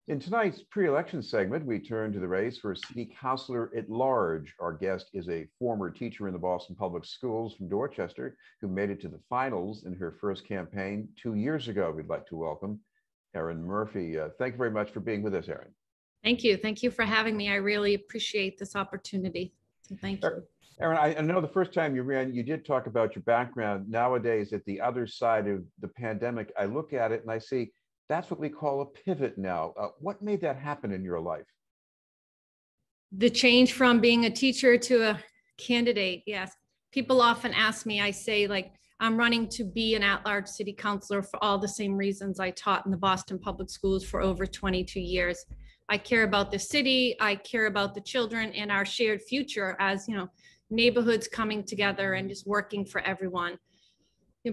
In tonight's pre-election segment, we turn to the race for city councilor at large. Our guest is a former teacher in the Boston Public Schools from Dorchester who made it to the finals in her first campaign 2 years ago. We'd like to welcome Erin Murphy. Thank you very much for being with us, Erin. Thank you. Thank you for having me. I really appreciate this opportunity. So thank you. Erin, I know the first time you ran, you did talk about your background. Nowadays, at the other side of the pandemic, I look at it and I see that's what we call a pivot now. What made that happen in your life? The change from being a teacher to a candidate, yes. People often ask me, I say, like, I'm running to be an at-large city councilor for all the same reasons I taught in the Boston Public Schools for over 22 years. I care about the city, I care about the children and our shared future as, neighborhoods coming together and just working for everyone.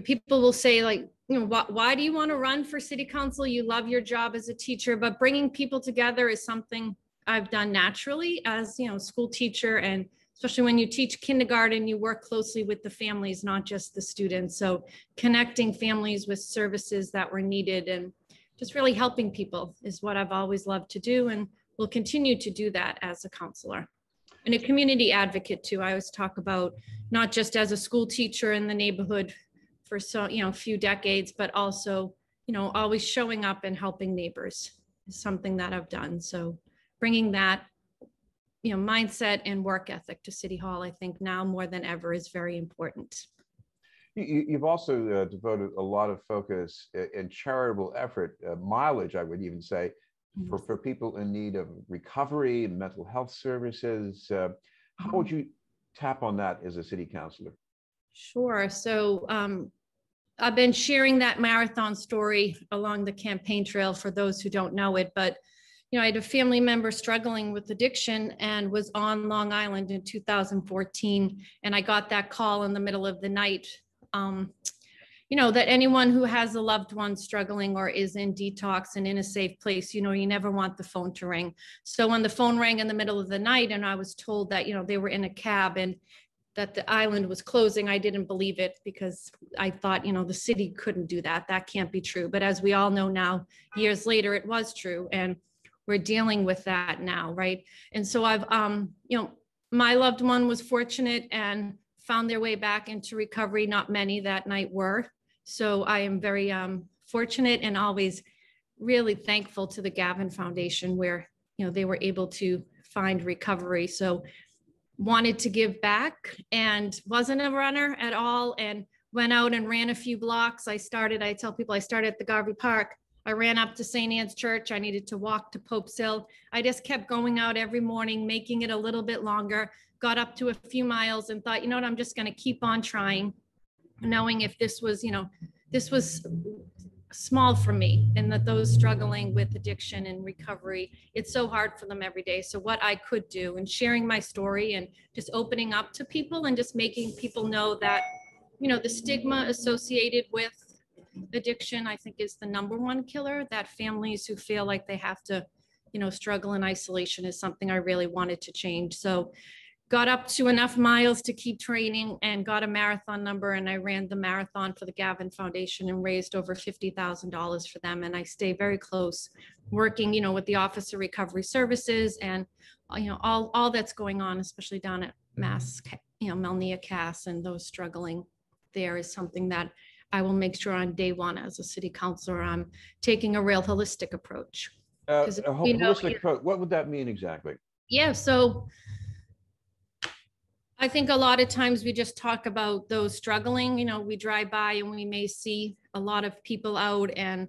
People will say, like, why do you want to run for city council? You love your job as a teacher, but bringing people together is something I've done naturally as, school teacher. And especially when you teach kindergarten, you work closely with the families, not just the students. So connecting families with services that were needed and just really helping people is what I've always loved to do, and will continue to do that as a counselor. And a community advocate too. I always talk about not just as a school teacher in the neighborhood for a few decades, but also, always showing up and helping neighbors is something that I've done. So bringing that, mindset and work ethic to City Hall, I think now more than ever is very important. You've also devoted a lot of focus and charitable effort, mileage, I would even say, for people in need of recovery and mental health services. How would you tap on that as a city councilor? Sure. So I've been sharing that marathon story along the campaign trail for those who don't know it, but I had a family member struggling with addiction and was on Long Island in 2014. And I got that call in the middle of the night, that anyone who has a loved one struggling or is in detox and in a safe place, you never want the phone to ring. So when the phone rang in the middle of the night and I was told that, they were in a cab and that the island was closing, I didn't believe it because I thought, the city couldn't do that. That can't be true. But as we all know now, years later, it was true. And we're dealing with that now, right? And so I've, my loved one was fortunate and found their way back into recovery. Not many that night were. So I am very fortunate and always really thankful to the Gavin Foundation where, they were able to find recovery. So wanted to give back and wasn't a runner at all and went out and ran a few blocks. I tell people I started at the Garvey Park. I ran up to St. Anne's Church. I needed to walk to Pope's Hill. I just kept going out every morning, making it a little bit longer, got up to a few miles and thought, I'm just going to keep on trying, knowing if this was, this was small for me and that those struggling with addiction and recovery, it's so hard for them every day. So what I could do and sharing my story and just opening up to people and just making people know that, the stigma associated with addiction, I think is the #1 killer, that families who feel like they have to, struggle in isolation is something I really wanted to change. So got up to enough miles to keep training and got a marathon number. And I ran the marathon for the Gavin Foundation and raised over $50,000 for them. And I stay very close working, with the Office of Recovery Services and, all that's going on, especially down at Mass, Melnia Cass and those struggling there is something that I will make sure on day one as a city councilor, I'm taking a real holistic approach. A holistic approach, what would that mean exactly? Yeah, so I think a lot of times we just talk about those struggling, we drive by and we may see a lot of people out, and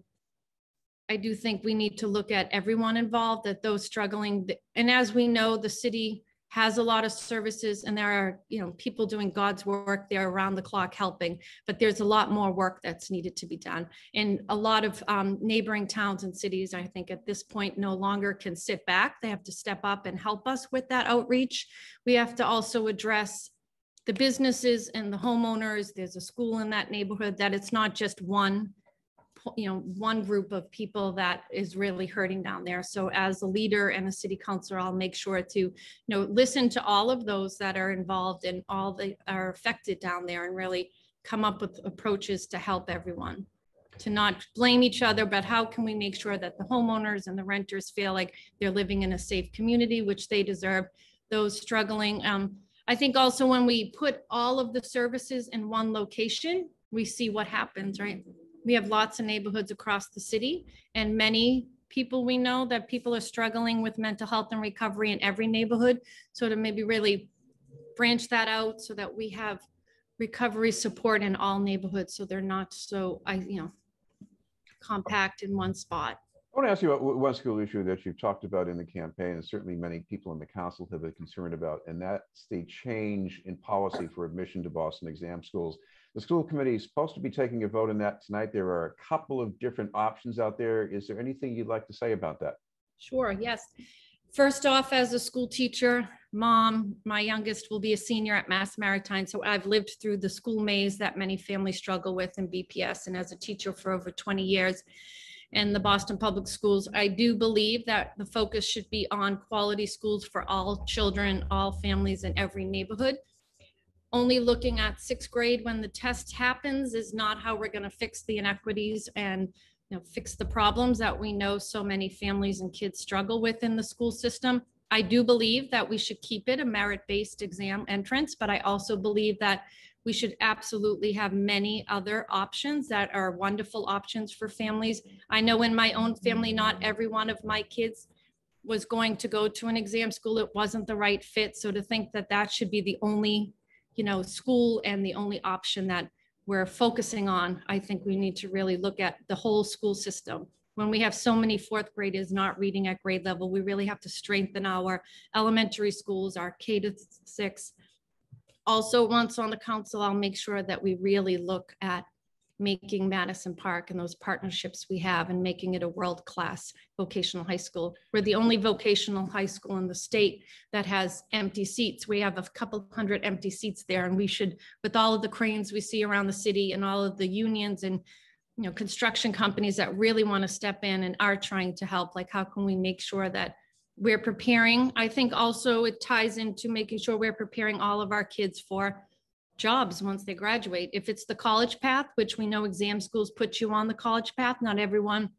I do think we need to look at everyone involved, at those struggling. And as we know, the city has a lot of services and there are, people doing God's work there around the clock helping, but there's a lot more work that's needed to be done. And a lot of neighboring towns and cities, I think at this point, no longer can sit back. They have to step up and help us with that outreach. We have to also address the businesses and the homeowners. There's a school in that neighborhood that it's not just one group of people that is really hurting down there. So as a leader and a city councilor, I'll make sure to, listen to all of those that are involved and all that are affected down there and really come up with approaches to help everyone. to not blame each other, but how can we make sure that the homeowners and the renters feel like they're living in a safe community, which they deserve, those struggling. I think also when we put all of the services in one location, we see what happens, right? We have lots of neighborhoods across the city, and many people we know that people are struggling with mental health and recovery in every neighborhood. So to maybe really branch that out so that we have recovery support in all neighborhoods, so they're not so, compact in one spot. I want to ask you about one school issue that you've talked about in the campaign, and certainly many people in the council have been concerned about, and that's the change in policy for admission to Boston exam schools. The school committee is supposed to be taking a vote on that tonight. There are a couple of different options out there. Is there anything you'd like to say about that? Sure, yes. First off, as a school teacher, mom, my youngest will be a senior at Mass Maritime. So I've lived through the school maze that many families struggle with in BPS. And as a teacher for over 20 years in the Boston Public Schools, I do believe that the focus should be on quality schools for all children, all families in every neighborhood. Only looking at sixth grade when the test happens is not how we're going to fix the inequities and fix the problems that we know so many families and kids struggle with in the school system. I do believe that we should keep it a merit-based exam entrance, but I also believe that we should absolutely have many other options that are wonderful options for families. I know in my own family, not every one of my kids was going to go to an exam school. It wasn't the right fit. So to think that that should be the only, school and the only option that we're focusing on, I think we need to really look at the whole school system. When we have so many fourth graders not reading at grade level, we really have to strengthen our elementary schools, our K-6. Also, once on the council, I'll make sure that we really look at making Madison Park and those partnerships we have and making it a world-class vocational high school. We're the only vocational high school in the state that has empty seats. We have a couple hundred empty seats there, and we should, with all of the cranes we see around the city and all of the unions and construction companies that really want to step in and are trying to help, like how can we make sure that we're preparing? I think also it ties into making sure we're preparing all of our kids for jobs once they graduate. If it's the college path, which we know exam schools put you on the college path, not everyone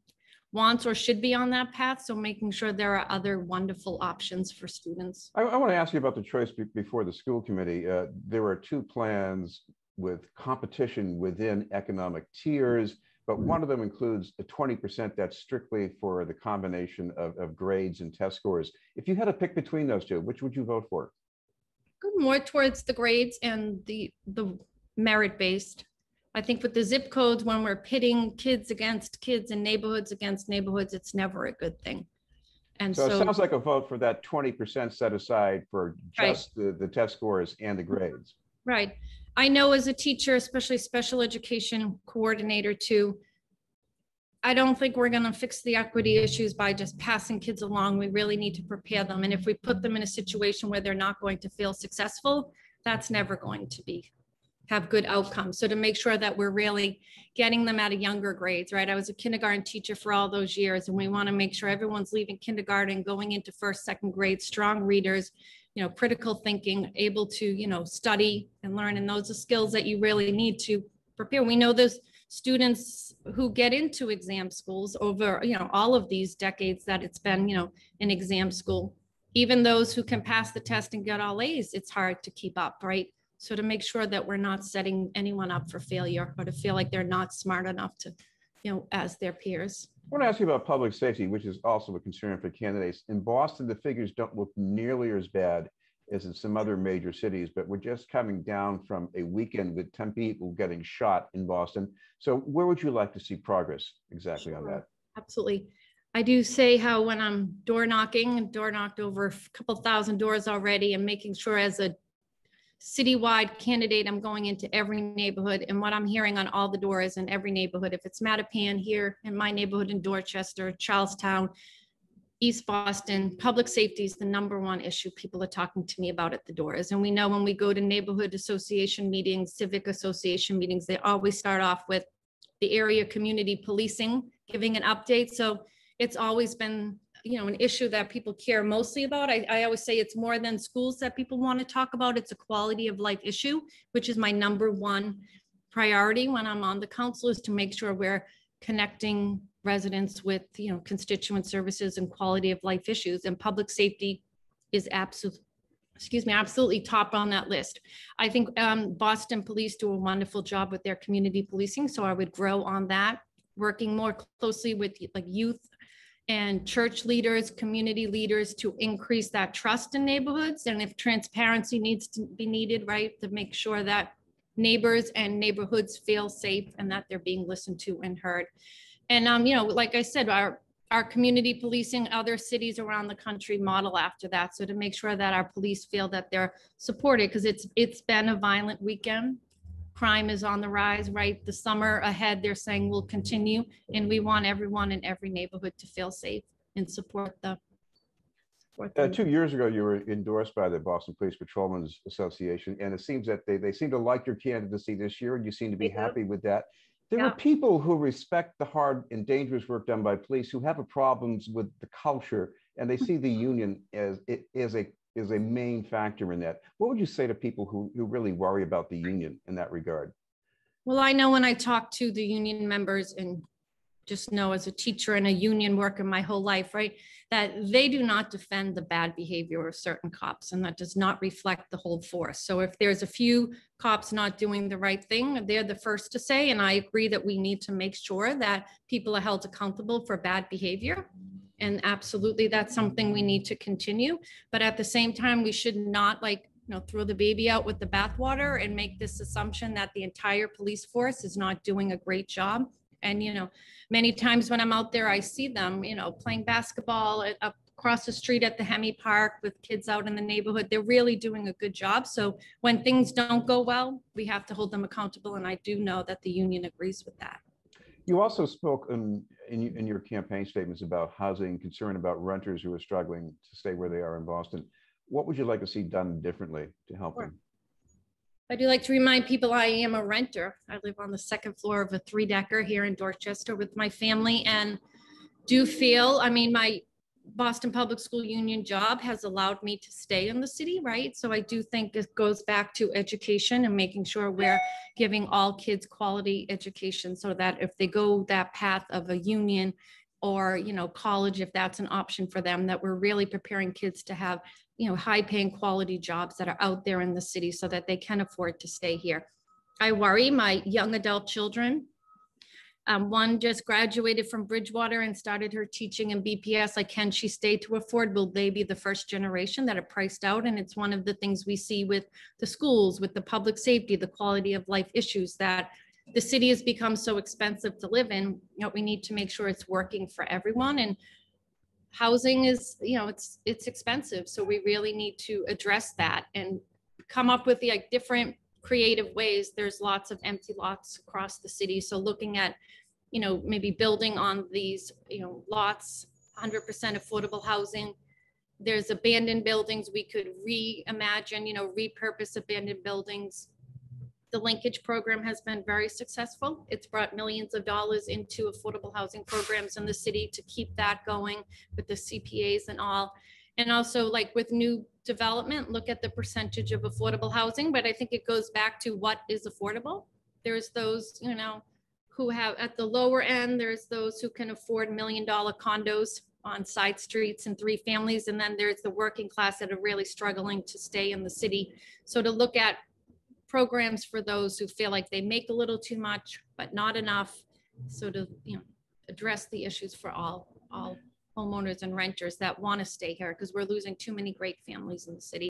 wants or should be on that path. So making sure there are other wonderful options for students. I want to ask you about the choice before the school committee. There are two plans with competition within economic tiers, but one of them includes a 20% that's strictly for the combination of grades and test scores. If you had to pick between those two, which would you vote for? More towards the grades and the merit-based. I think with the zip codes, when we're pitting kids against kids and neighborhoods against neighborhoods, it's never a good thing. And so it sounds like a vote for that 20% set aside for just right. the test scores and the grades. Right. I know as a teacher, especially special education coordinator too, I don't think we're going to fix the equity issues by just passing kids along. We really need to prepare them. And if we put them in a situation where they're not going to feel successful, that's never going to have good outcomes. So to make sure that we're really getting them at a younger grades, right? I was a kindergarten teacher for all those years, and we want to make sure everyone's leaving kindergarten, going into first, second grade, strong readers, critical thinking, able to, study and learn. And those are skills that you really need to prepare. We know there's students who get into exam schools over, all of these decades that it's been, an exam school. Even those who can pass the test and get all A's, it's hard to keep up, right? So to make sure that we're not setting anyone up for failure or to feel like they're not smart enough to, as their peers. I want to ask you about public safety, which is also a concern for candidates. In Boston, the figures don't look nearly as bad as in some other major cities, but we're just coming down from a weekend with 10 people getting shot in Boston. So where would you like to see progress exactly on that? Absolutely. I do say how when I'm door knocked over a couple thousand doors already, and making sure as a citywide candidate, I'm going into every neighborhood, and what I'm hearing on all the doors in every neighborhood, if it's Mattapan here in my neighborhood in Dorchester, Charlestown, East Boston, public safety is the #1 issue people are talking to me about at the doors. And we know when we go to neighborhood association meetings, civic association meetings, they always start off with the area community policing, giving an update. So it's always been, an issue that people care mostly about. I always say it's more than schools that people want to talk about. It's a quality of life issue, which is my #1 priority when I'm on the council, is to make sure we're connecting residents with, constituent services and quality of life issues, and public safety is absolutely top on that list. I think Boston Police do a wonderful job with their community policing, so I would grow on that, working more closely with like youth and church leaders, community leaders to increase that trust in neighborhoods. And if transparency needs to be needed, right, to make sure that neighbors and neighborhoods feel safe and that they're being listened to and heard. And, like I said, our community policing, other cities around the country model after that. So to make sure that our police feel that they're supported, because it's been a violent weekend. Crime is on the rise, right? The summer ahead, they're saying will continue, and we want everyone in every neighborhood to feel safe and support them. 2 years ago, you were endorsed by the Boston Police Patrolmen's Association, and it seems that they seem to like your candidacy this year, and you seem to be happy with that. There are people who respect the hard and dangerous work done by police who have problems with the culture, and they see the union as a main factor in that. What would you say to people who really worry about the union in that regard? Well, I know when I talk to the union members, and just know as a teacher and a union worker my whole life, right, that they do not defend the bad behavior of certain cops, and that does not reflect the whole force. So if there's a few cops not doing the right thing, they're the first to say, and I agree that we need to make sure that people are held accountable for bad behavior. And absolutely, that's something we need to continue. But at the same time, we should not throw the baby out with the bathwater and make this assumption that the entire police force is not doing a great job. And, many times when I'm out there, I see them, playing basketball across the street at the Hemi Park with kids out in the neighborhood. They're really doing a good job. So when things don't go well, we have to hold them accountable. And I do know that the union agrees with that. You also spoke in your campaign statements about housing, concern about renters who are struggling to stay where they are in Boston. What would you like to see done differently to help them? I do like to remind people I am a renter. I live on the second floor of a 3-decker here in Dorchester with my family, and do feel, my Boston Public School Union job has allowed me to stay in the city, right? So I do think it goes back to education and making sure we're giving all kids quality education, so that if they go that path of a union or, college, if that's an option for them, that we're really preparing kids to have, high paying quality jobs that are out there in the city so that they can afford to stay here. I worry my young adult children. One just graduated from Bridgewater and started her teaching in BPS. Like, can she stay to afford? Will they be the first generation that are priced out? And it's one of the things we see with the schools, with the public safety, the quality of life issues, that the city has become so expensive to live in. We need to make sure it's working for everyone. And housing is, it's expensive. So we really need to address that and come up with the different creative ways. There's lots of empty lots across the city. So looking at, maybe building on these, lots, 100% affordable housing. There's abandoned buildings. We could reimagine, repurpose abandoned buildings. The linkage program has been very successful. It's brought millions of dollars into affordable housing programs in the city to keep that going with the CPAs and all. And also, like with new development, look at the percentage of affordable housing. But I think it goes back to what is affordable. There's those, who have at the lower end, there's those who can afford $1 million condos on side streets and 3 families. And then there's the working class that are really struggling to stay in the city. So to look at programs for those who feel like they make a little too much, but not enough. So to, address the issues for all homeowners and renters that want to stay here, because we're losing too many great families in the city.